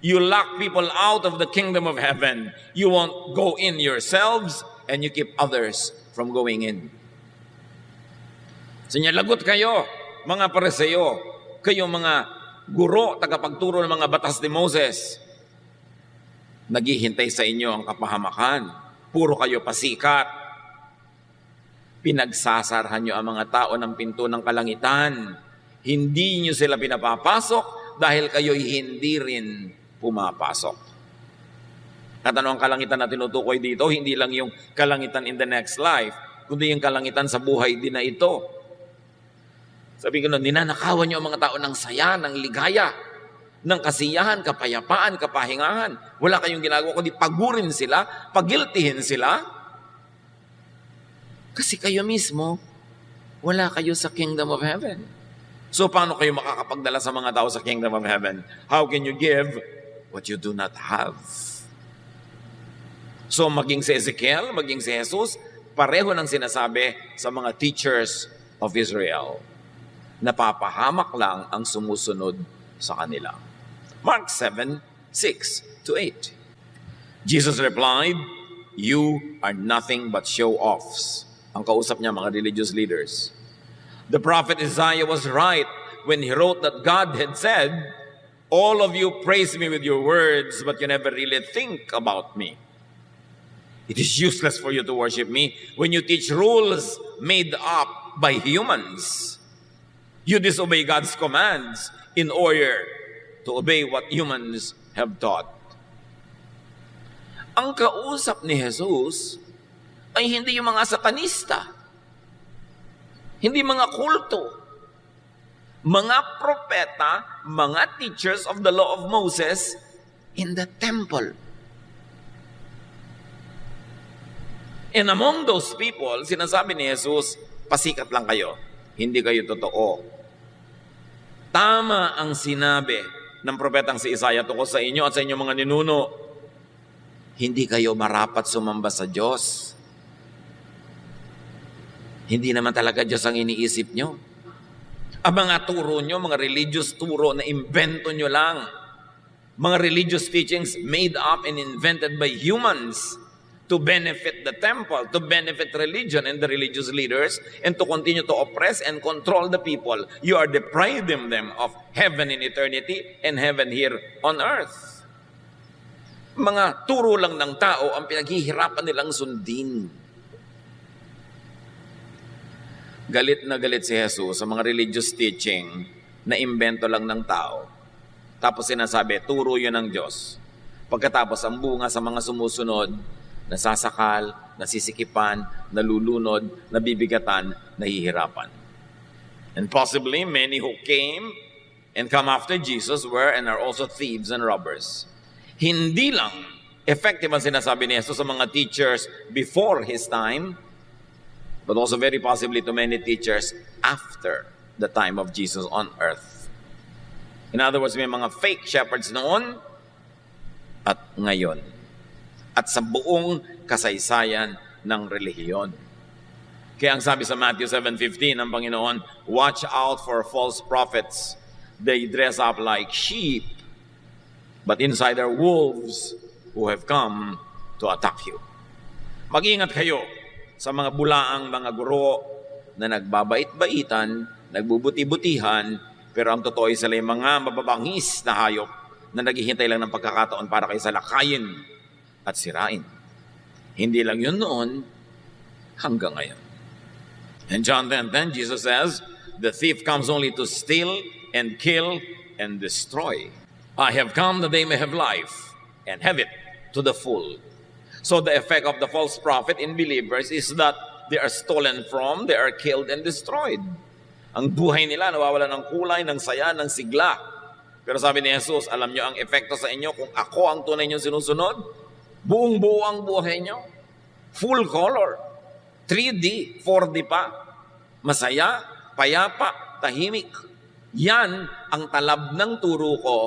You lock people out of the kingdom of heaven. You won't go in yourselves and you keep others from going in. Sinyalagot kayo, mga Pariseo, kayo mga guro, tagapagturo ng mga batas ni Moses. Naghihintay sa inyo ang kapahamakan. Puro kayo pasikat. Pinagsasarhan nyo ang mga tao ng pinto ng kalangitan. Hindi nyo sila pinapapasok dahil kayo'y hindi rin pumapasok. At ano ang kalangitan na tinutukoy dito? Hindi lang yung kalangitan in the next life, kundi yung kalangitan sa buhay din na ito. Sabi ko nun, ninanakawan nyo ang mga tao ng saya, ng ligaya, ng kasiyahan, kapayapaan, kapahingahan. Wala kayong ginagawa kundi pagurin sila, pagiltihin sila. Kasi kayo mismo, wala kayo sa kingdom of heaven. So paano kayo makakapagdala sa mga tao sa kingdom of heaven? How can you give what you do not have? So maging si Ezekiel, maging si Jesus, pareho ng sinasabi sa mga teachers of Israel. Napapahamak lang ang sumusunod sa kanila. Mark 7:6-8. Jesus replied, you are nothing but show-offs. Ang kausap niya, mga religious leaders. The prophet Isaiah was right when he wrote that God had said, all of you praise me with your words, but you never really think about me. It is useless for you to worship me when you teach rules made up by humans. You disobey God's commands in order to obey what humans have taught. Ang kausap ni Jesus ay hindi yung mga satanista, hindi mga kulto, mga propeta, mga teachers of the law of Moses in the temple. And among those people, sinasabi ni Jesus, pasikat lang kayo, hindi kayo totoo. Tama ang sinabi ng propetang si Isaiah tungkol sa inyo at sa inyong mga ninuno. Hindi kayo marapat sumamba sa Diyos. Hindi naman talaga Diyos ang iniisip nyo. Ang mga turo nyo, mga religious turo na invento nyo lang. Mga religious teachings made up and invented by humans to benefit the temple, to benefit religion and the religious leaders, and to continue to oppress and control the people. You are depriving them of heaven in eternity and heaven here on earth. Mga turo lang ng tao ang pinaghihirapan nilang sundin. Galit na galit si Jesus sa mga religious teaching na imbento lang ng tao. Tapos sinasabi, turo yun ng Diyos. Pagkatapos ang bunga sa mga sumusunod, nasasakal, nasisikipan, nalulunod, nabibigatan, nahihirapan. And possibly many who came and come after Jesus were and are also thieves and robbers. Hindi lang effective ang sinasabi ni Jesus sa mga teachers before His time, but also very possibly to many teachers after the time of Jesus on earth. In other words, may mga fake shepherds noon at ngayon. At sa buong kasaysayan ng relihiyon. Kaya ang sabi sa Matthew 7:15 ng Panginoon, watch out for false prophets. They dress up like sheep, but inside are wolves who have come to attack you. Mag-ingat kayo sa mga bulaang mga guro na nagbabait-baitan, nagbubuti-butihan, pero ang totoo ay sila yung mga mababangis na hayop na naghihintay lang ng pagkakataon para kayo salakayin at sirain. Hindi lang yun noon, hanggang ngayon. In John 10:10, Jesus says, the thief comes only to steal and kill and destroy. I have come that they may have life and have it to the full. So the effect of the false prophet in believers is that they are stolen from, they are killed and destroyed. Ang buhay nila nawawala ng kulay, ng saya, ng sigla. Pero sabi ni Jesus, alam nyo ang epekto sa inyo kung ako ang tunay nyo sinusunod? Buong-buo ang buhay nyo. Full color. 3D, 4D pa. Masaya, payapa, tahimik. Yan ang talab ng turo ko,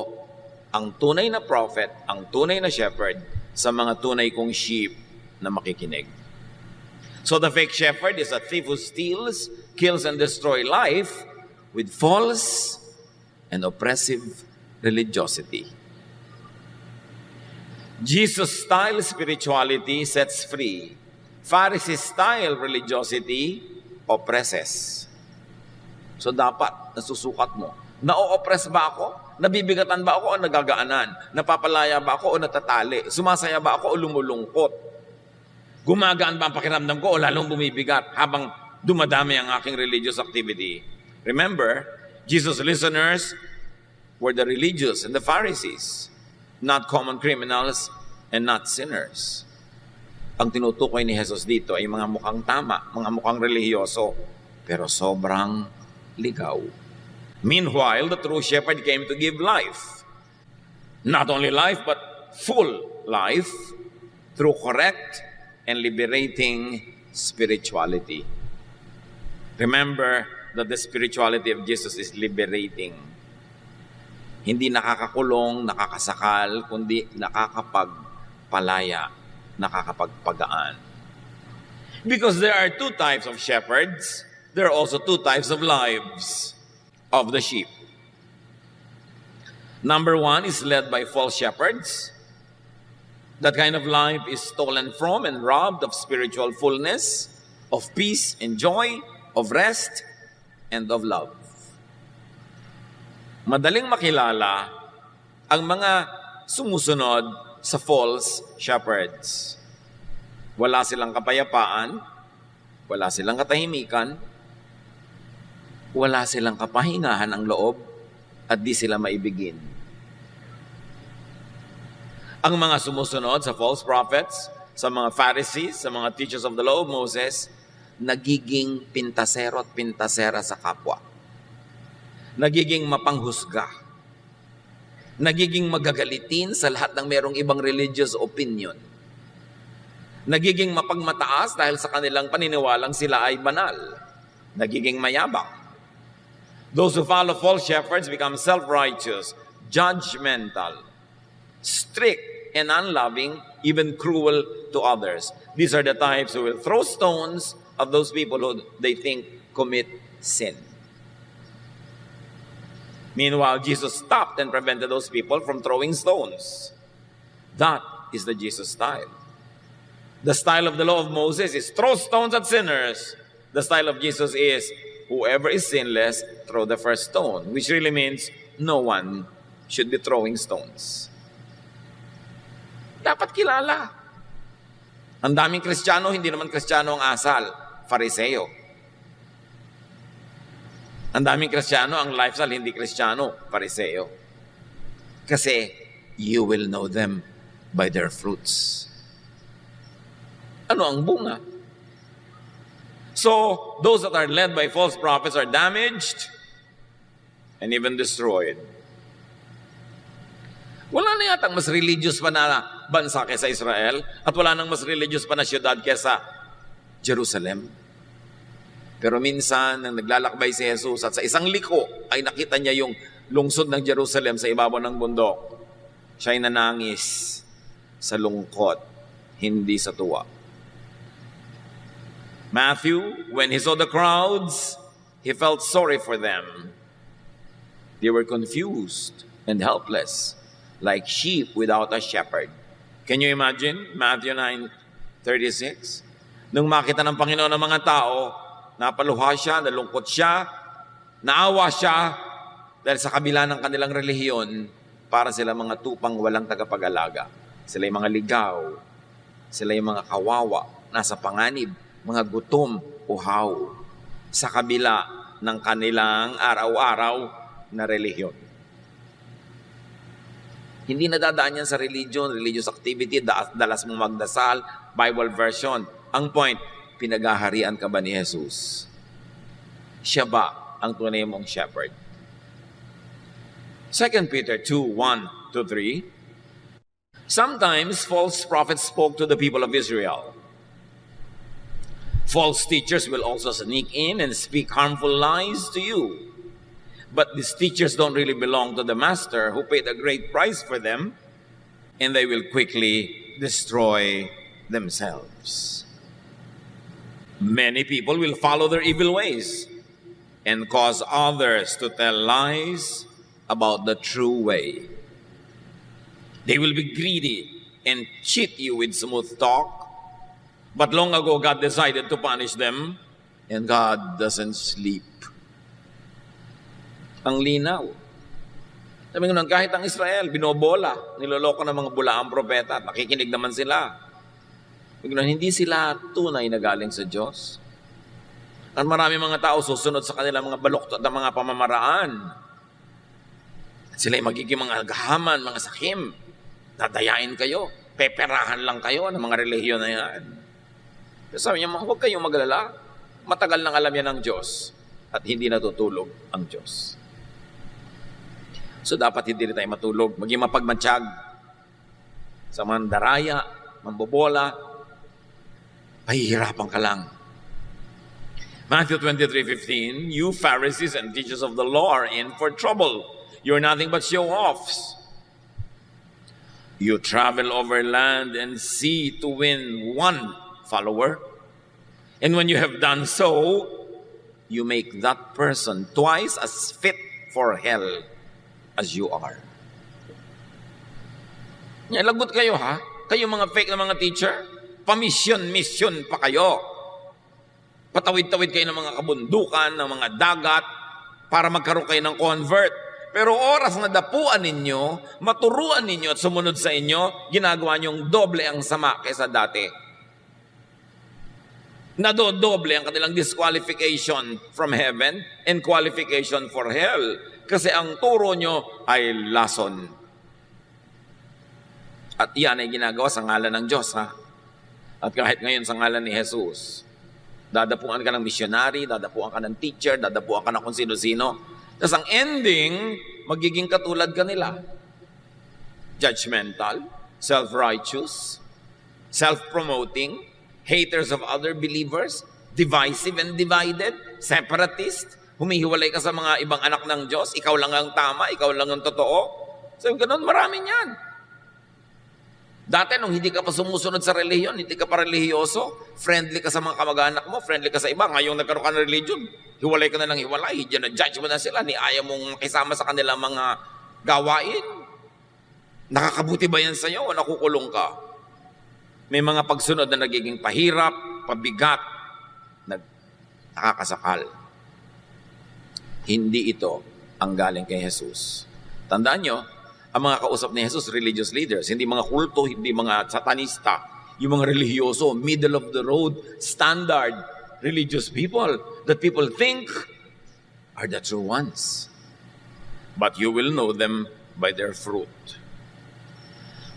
ang tunay na prophet, ang tunay na shepherd, sa mga tunay kong sheep na makikinig. So the fake shepherd is a thief who steals, kills, and destroys life with false and oppressive religiosity. Jesus-style spirituality sets free. Pharisee-style religiosity oppresses. So dapat nasusukat mo. Na-oppress ba ako? Nabibigatan ba ako o nagagaanan? Napapalaya ba ako o natatali? Sumasaya ba ako o lumulungkot? Gumagaan ba ang pakiramdam ko o lalong bumibigat habang dumadami ang aking religious activity? Remember, Jesus' listeners were the religious and the Pharisees, not common criminals and not sinners. Ang tinutukoy ni Jesus dito ay mga mukhang tama, mga mukhang relihiyoso, pero sobrang ligaw. Meanwhile, the true shepherd came to give life. Not only life, but full life through correct and liberating spirituality. Remember that the spirituality of Jesus is liberating. Hindi nakakakulong, nakakasakal, kundi nakakapagpalaya, nakakapagpagaan. Because there are two types of shepherds, there are also two types of lives of the sheep. Number one is led by false shepherds. That kind of life is stolen from and robbed of spiritual fullness, of peace and joy, of rest and of love. Madaling makilala ang mga sumusunod sa false shepherds. Wala silang kapayapaan, wala silang katahimikan, wala silang kapahingahan ang loob, at di sila maibigin. Ang mga sumusunod sa false prophets, sa mga Pharisees, sa mga teachers of the law of Moses, nagiging pintasero at pintasera sa kapwa. Nagiging mapanghusga. Nagiging magagalitin sa lahat ng merong ibang religious opinion. Nagiging mapagmataas dahil sa kanilang paniniwalang sila ay banal. Nagiging mayabang. Those who follow false shepherds become self-righteous, judgmental, strict and unloving, even cruel to others. These are the types who will throw stones of those people who they think commit sin. Meanwhile, Jesus stopped and prevented those people from throwing stones. That is the Jesus style. The style of the law of Moses is throw stones at sinners. The style of Jesus is whoever is sinless, throw the first stone, which really means no one should be throwing stones. Dapat kilala. Ang daming Kristiyano, hindi naman Kristiyano ang asal, Fariseo. Ang daming Kristiyano, ang lifestyle hindi Kristiyano, Fariseo. Kasi you will know them by their fruits. Ano ang bunga? So, those that are led by false prophets are damaged and even destroyed. Wala na yatang mas religious pa na bansa kaysa Israel at wala nang mas religious pa na syudad kaysa Jerusalem. Pero minsan, nang naglalakbay si Jesus at sa isang liko ay nakita niya yung lungsod ng Jerusalem sa ibabaw ng bundok. Siya ay nanangis sa lungkot, hindi sa tuwa. Matthew, when he saw the crowds, he felt sorry for them. They were confused and helpless, like sheep without a shepherd. Can you imagine? Matthew 9:36. Nung makita ng Panginoon ng mga tao, napaluha siya, nalungkot siya, naawa siya, dahil sa kabila ng kanilang relihiyon, para sila mga tupang walang tagapag-alaga. Sila yung mga ligaw, sila yung mga kawawa, nasa panganib, mga gutom, uhaw, sa kabila ng kanilang araw-araw na relihiyon. Hindi nadadaan yan sa religion, religious activity, dalas mong magdasal, Bible version. Ang point, pinagaharian ka ba ni Jesus? Siya ba ang tunay mong shepherd? 2 Peter 2:1-3. Sometimes false prophets spoke to the people of Israel. False teachers will also sneak in and speak harmful lies to you. But these teachers don't really belong to the master who paid a great price for them, and they will quickly destroy themselves. Many people will follow their evil ways and cause others to tell lies about the true way. They will be greedy and cheat you with smooth talk, but long ago God decided to punish them, and God doesn't sleep. Ang linaw. Sabi nga kahit ang Israel, binobola, niloloko ng mga bulaang propeta, nakikinig naman sila. Hindi sila tunay na galing sa Diyos. At marami mga tao susunod sa kanilang mga baluktot at mga pamamaraan. At sila ay magiging mga gahaman, mga sakim. Dadayain kayo. Peperahan lang kayo ng mga relihiyon na yan. Pero sabi niya, huwag kayong maglala. Matagal nang alam yan ng Diyos. At hindi natutulog ang Diyos. So dapat hindi rin tayo matulog. Maging mapagmatsyag sa mandaraya, mambobola, pahihirapan ka lang. Matthew 23:15, you Pharisees and teachers of the law are in for trouble. You're nothing but show-offs. You travel over land and sea to win one follower. And when you have done so, you make that person twice as fit for hell as you are. Lagot kayo ha? Kayo mga fake na mga teacher? Mission pa kayo. Patawid-tawid kayo ng mga kabundukan, ng mga dagat, para magkaroon kayo ng convert. Pero oras na dapuan ninyo, maturuan ninyo at sumunod sa inyo, ginagawa niyong doble ang sama kaysa dati. Nadodoble ang kanilang disqualification from heaven and qualification for hell. Kasi ang turo nyo ay lason. At yan ay ginagawa sa ngalan ng Diyos, ha? At kahit ngayon sa ngalan ni Jesus, dadapuan ka ng missionary, dadapuan ka ng teacher, dadapuan ka ng kung sino-sino. Tapos ang ending, magiging katulad ka nila. Judgmental, self-righteous, self-promoting, haters of other believers, divisive and divided, separatist, humihiwalay ka sa mga ibang anak ng Diyos, ikaw lang ang tama, ikaw lang ang totoo. So ganun, marami niyan. Dati nung hindi ka pa sumusunod sa relihiyon, hindi ka pa relihiyoso, friendly ka sa mga kamag-anak mo, friendly ka sa iba, ngayong nagkaroon ka ng religion, hiwalay ka na ng hiwalay, diyan na judge mo na sila, ni ayaw mong makisama sa kanilang mga gawain. Nakakabuti ba yan sa'yo o nakukulong ka? May mga pagsunod na nagiging pahirap, pabigat, nakakasakal. Hindi ito ang galing kay Jesus. Tandaan nyo, ang mga kausap ni Jesus, religious leaders, hindi mga kulto, hindi mga satanista, yung mga relihiyoso, middle of the road, standard, religious people that people think are the true ones. But you will know them by their fruit.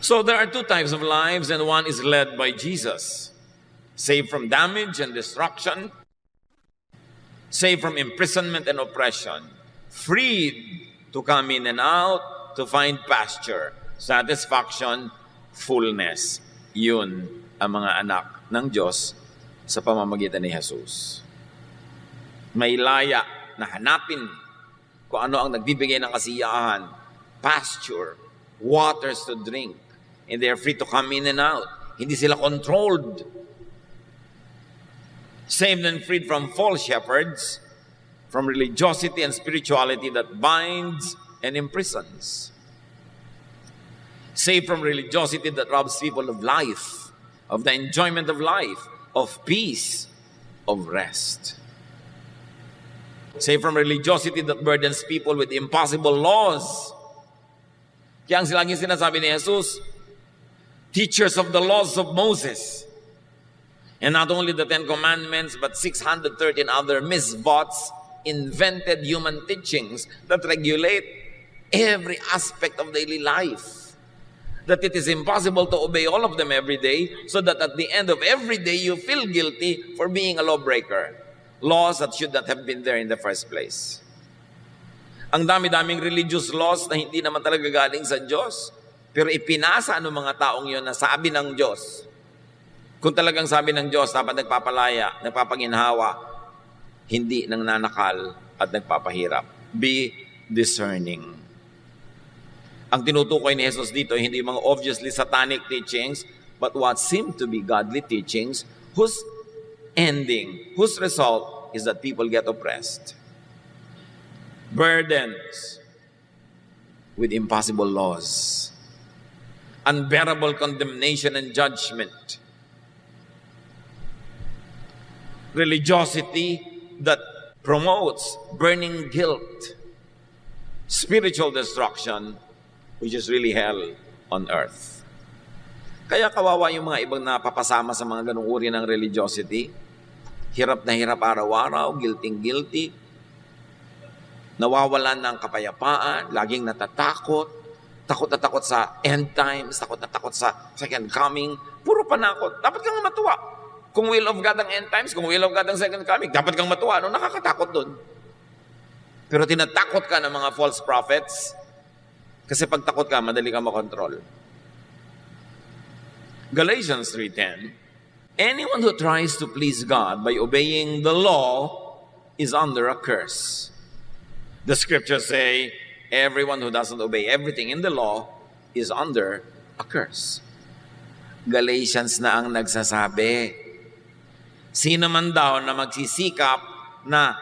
So there are two types of lives, and one is led by Jesus. Saved from damage and destruction, saved from imprisonment and oppression, freed to come in and out, to find pasture, satisfaction, fullness. Yun ang mga anak ng Diyos sa pamamagitan ni Jesus. May laya na hanapin kung ano ang nagbibigay ng kasiyahan, pasture, waters to drink, and they are free to come in and out. Hindi sila controlled. Saved and freed from false shepherds, from religiosity and spirituality that binds and imprisons. Saved from religiosity that robs people of life, of the enjoyment of life, of peace, of rest. Saved from religiosity that burdens people with impossible laws. Kaya ang laging sinasabi ni Jesus, teachers of the laws of Moses. And not only the 10 Commandments, but 613 other misbots, invented human teachings that regulate every aspect of daily life. That it is impossible to obey all of them every day, so that at the end of every day, you feel guilty for being a lawbreaker. Laws that should not have been there in the first place. Ang dami-daming religious laws na hindi naman talaga galing sa Diyos, pero ipinasa ng mga taong yon na sabi ng Diyos. Kung talagang sabi ng Diyos, dapat nagpapalaya, nagpapanginhawa, hindi nang nanakal at nagpapahirap. Be discerning. Ang tinutukoy ni Jesus dito, hindi mga obviously satanic teachings, but what seem to be godly teachings, whose ending, whose result is that people get oppressed. Burdens with impossible laws. Unbearable condemnation and judgment. Religiosity that promotes burning guilt. Spiritual destruction, which is really hell on earth. Kaya kawawa yung mga ibang napapasama sa mga ganung uri ng religiosity. Hirap na hirap araw-araw, guilty. Nawawalan ng kapayapaan, laging natatakot, takot na takot sa end times, takot na takot sa second coming, puro panakot. Dapat kang matuwa. Kung will of God ang end times, kung will of God ang second coming, dapat kang matuwa. Nakakatakot dun. Pero tinatakot ka ng mga false prophets, kasi pag takot ka, madali ka makontrol. Galatians 3:10, anyone who tries to please God by obeying the law is under a curse. The scriptures say, everyone who doesn't obey everything in the law is under a curse. Galatians na ang nagsasabi. Sino man daw na magsisikap na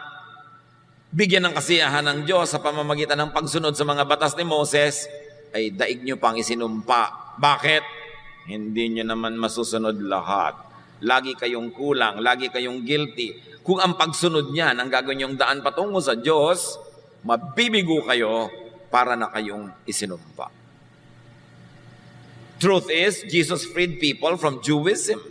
bigyan ng kasiyahan ng Diyos sa pamamagitan ng pagsunod sa mga batas ni Moses, ay daig nyo pang isinumpa. Bakit? Hindi nyo naman masusunod lahat. Lagi kayong kulang, lagi kayong guilty. Kung ang pagsunod niyan ang gagawin yung daan patungo sa Diyos, mabibigo kayo para na kayong isinumpa. Truth is, Jesus freed people from Judaism.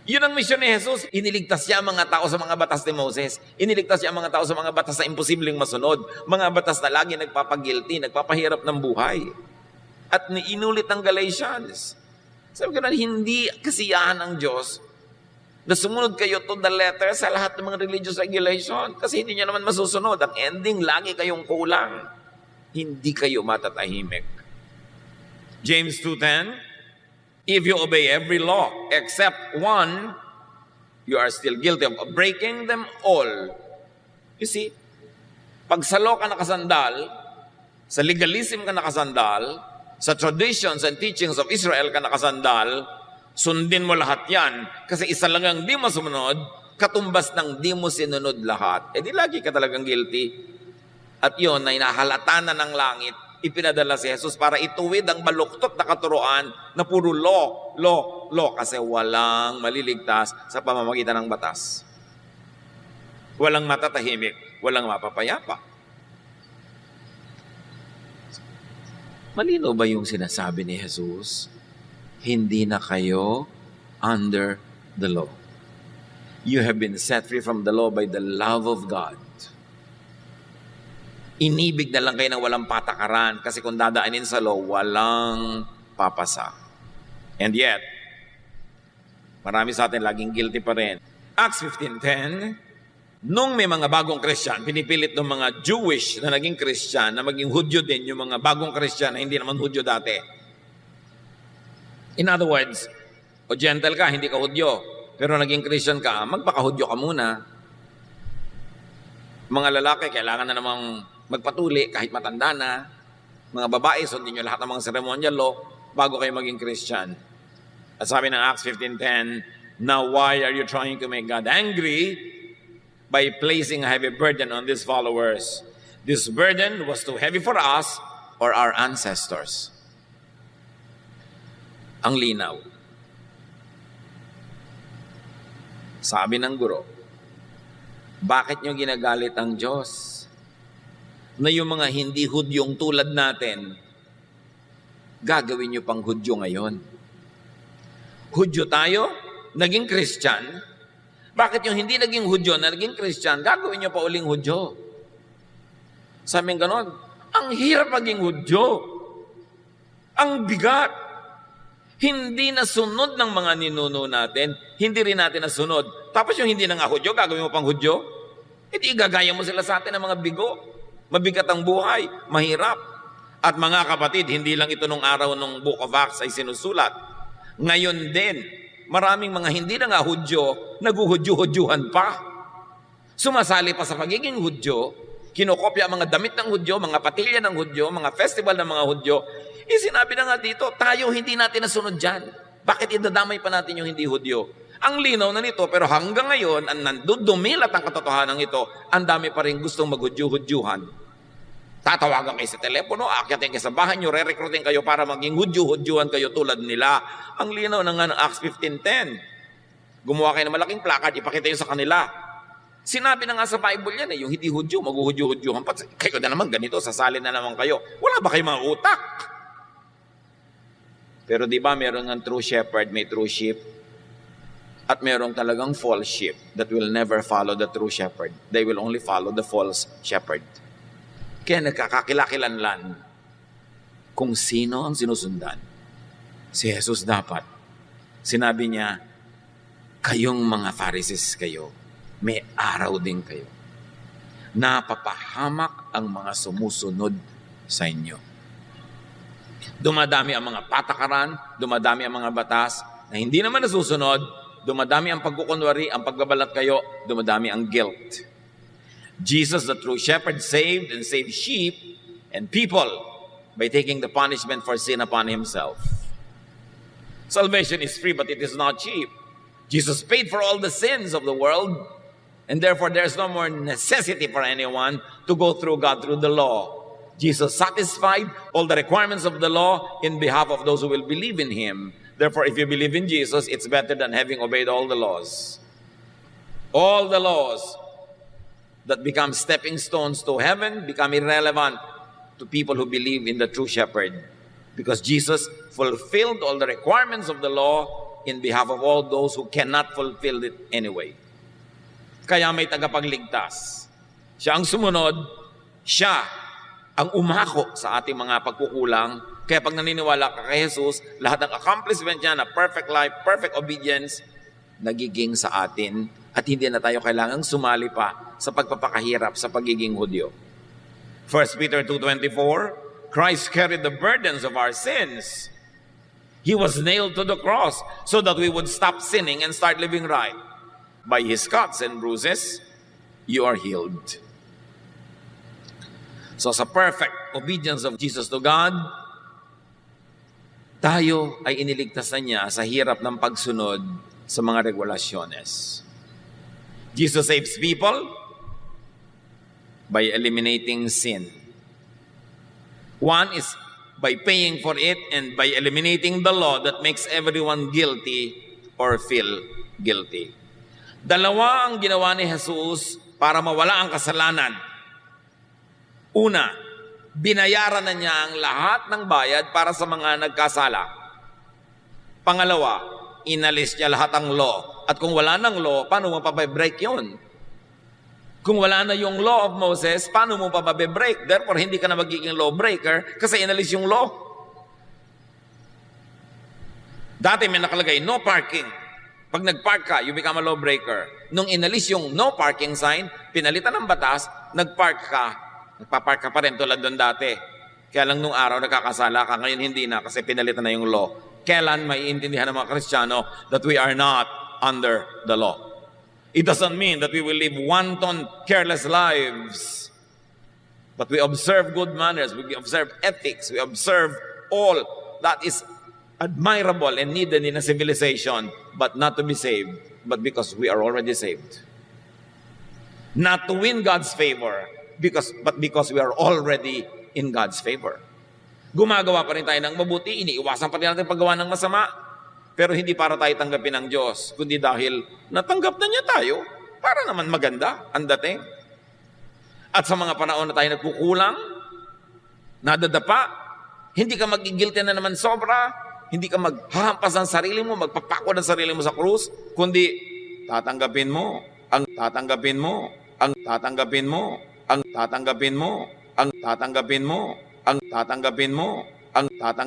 Yun ang misyon ni Jesus. Iniligtas niya ang mga tao sa mga batas ni Moses. Iniligtas niya ang mga tao sa mga batas na imposibleng masunod. Mga batas na lagi nagpapagilty, nagpapahirap ng buhay. At inulit ng Galatians. Sabi ko na, hindi kasiyahan ng Diyos na sumunod kayo to the letter sa lahat ng mga religious regulation. Kasi hindi nyo naman masusunod. Ang ending, lagi kayong kulang. Hindi kayo matatahimik. James 2:10, if you obey every law except one, you are still guilty of breaking them all. You see, pag sa law ka nakasandal, sa legalism ka nakasandal, sa traditions and teachings of Israel ka nakasandal, sundin mo lahat yan. Kasi isa lang ang di mo sumunod, katumbas ng di mo sinunod lahat. Eh di lagi ka talagang guilty. At yun, na inahalata na ng langit, ipinadala si Jesus para ituwid ang baluktot na katuruan na puro law. Kasi walang maliligtas sa pamamagitan ng batas. Walang matatahimik, walang mapapayapa. Malino ba yung sinasabi ni Jesus? Hindi na kayo under the law. You have been set free from the law by the love of God. Inibig na lang kayo ng walang patakaran kasi kung dadaanin sa law, walang papasa. And yet, marami sa atin laging guilty pa rin. Acts 15:10, nung may mga bagong Christian, pinipilit ng mga Jewish na naging Christian na maging Hudyo din, yung mga bagong Christian na hindi naman Hudyo dati. In other words, o gentle ka, hindi ka Hudyo, pero naging Christian ka, magpaka-Hudyo ka muna. Mga lalaki, kailangan na namang magpatuli kahit matanda na. Mga babae, sundin nyo lahat ng mga ceremonial law bago kayo maging Christian. At sabi ng Acts 15:10, now why are you trying to make God angry by placing a heavy burden on these followers? This burden was too heavy for us or our ancestors. Ang linaw. Sabi ng guro, bakit nyo ginagalit ang Diyos? Na yung mga hindi Hudyong tulad natin, gagawin nyo pang Hudyo ngayon. Hudyo tayo, naging Christian. Bakit yung hindi naging Hudyo na naging Christian, gagawin nyo pa uling Hudyo? Sabi ng ganon, ang hirap maging Hudyo. Ang bigat. Hindi nasunod ng mga ninuno natin, hindi rin natin nasunod. Tapos yung hindi na nga Hudyo, gagawin mo pang Hudyo? Hindi igagaya mo sila sa atin ng mga bigo. Mabigat ang buhay, mahirap. At mga kapatid, hindi lang ito nung araw ng Book of Acts ay sinusulat. Ngayon din, maraming mga hindi na nga Hudyo, naguhudyo-hudyuhan pa. Sumasali pa sa pagiging Hudyo, kinokopya ang mga damit ng Hudyo, mga patilya ng Hudyo, mga festival ng mga Hudyo. Sinabi na nga dito, tayo hindi natin nasunod dyan. Bakit idadamay pa natin yung hindi Hudyo? Ang linaw na nito, pero hanggang ngayon, ang nandudumilat ang katotohanan ito, ang dami pa rin gustong maghudyo-hudyuhan. Tatawagan kayo sa telepono, aakyatin kayo sa bahay nyo, re-recruiting kayo para maging hudyo-hudyuhan kayo tulad nila. Ang linaw na nga ng Acts 15:10. Gumawa kayo ng malaking plakad, ipakita yun sa kanila. Sinabi na nga sa Bible yan, yung hindi Hudyo, maghuhudyo-hudyuhan. Kayo na naman ganito, sasali na naman kayo. Wala ba kayong mga utak? Pero di ba meron ng true shepherd, may true sheep? At merong talagang false sheep that will never follow the true shepherd. They will only follow the false shepherd. Kaya nagkakakilakilanlan kung sino ang sinusundan. Si Jesus dapat. Sinabi niya, kayong mga Pharisees kayo, may araw din kayo. Napapahamak ang mga sumusunod sa inyo. Dumadami ang mga patakaran, dumadami ang mga batas na hindi naman nasusunod, dumadami ang pagkukunwari, ang pagbabalat kayo, dumadami ang guilt. Jesus, the true shepherd, saved and saved sheep and people by taking the punishment for sin upon himself. Salvation is free, but it is not cheap. Jesus paid for all the sins of the world, and therefore there is no more necessity for anyone to go through God through the law. Jesus satisfied all the requirements of the law in behalf of those who will believe in him. Therefore, if you believe in Jesus, it's better than having obeyed all the laws. All the laws that become stepping stones to heaven become irrelevant to people who believe in the true shepherd. Because Jesus fulfilled all the requirements of the law in behalf of all those who cannot fulfill it anyway. Kaya may tagapagligtas. Siya ang sumunod, siya ang umako sa ating mga pagkukulang Kaya pag naniniwala ka kay Jesus, lahat ng accomplishment niya na perfect life, perfect obedience, nagiging sa atin at hindi na tayo kailangang sumali pa sa pagpapakahirap sa pagiging Hudyo. 1 Peter 2:24, Christ carried the burdens of our sins. He was nailed to the cross so that we would stop sinning and start living right. By His cuts and bruises, you are healed. So sa perfect obedience of Jesus to God, tayo ay iniligtas na niya sa hirap ng pagsunod sa mga regulasyones. Jesus saves people by eliminating sin. One is by paying for it and by eliminating the law that makes everyone guilty or feel guilty. Dalawa ang ginawa ni Jesus para mawala ang kasalanan. Una, binayaran na niya ang lahat ng bayad para sa mga nagkasala. Pangalawa, inalis niya lahat ang law. At kung wala ng law, paano mo pa-break yun? Kung wala na yung law of Moses, paano mo pa break? Therefore, hindi ka na magiging lawbreaker kasi inalis yung law. Dati may nakalagay, no parking. Pag nag-park ka, you become a lawbreaker. Nung inalis yung no parking sign, pinalitan ng batas, nagpark ka, nagpapark ka pa rin tulad doon dati. Kaya lang nung araw nagkakasala ka, ngayon hindi na kasi pinalitan na yung law. Kailan maiintindihan ng mga Kristiyano that we are not under the law? It doesn't mean that we will live wanton, careless lives. But we observe good manners, we observe ethics, we observe all that is admirable and needed in a civilization, but not to be saved, but because we are already saved. Not to win God's favor, but because we are already in God's favor. Gumagawa pa rin tayo ng mabuti, iniiwasan pa rin natin paggawa ng masama, pero hindi para tayo tanggapin ng Diyos, kundi dahil natanggap na niya tayo, para naman maganda ang dating. At sa mga panahon na tayo nagkukulang, nadadapa, hindi ka magigilty na naman sobra, hindi ka maghahampas ng sarili mo, magpapako ng sarili mo sa krus, kundi tatanggapin mo, ang tatanggapin mo, ang tatanggapin mo, ang tatanggapin mo, ang tatanggapin mo, ang tatanggapin mo, ang tatanggapin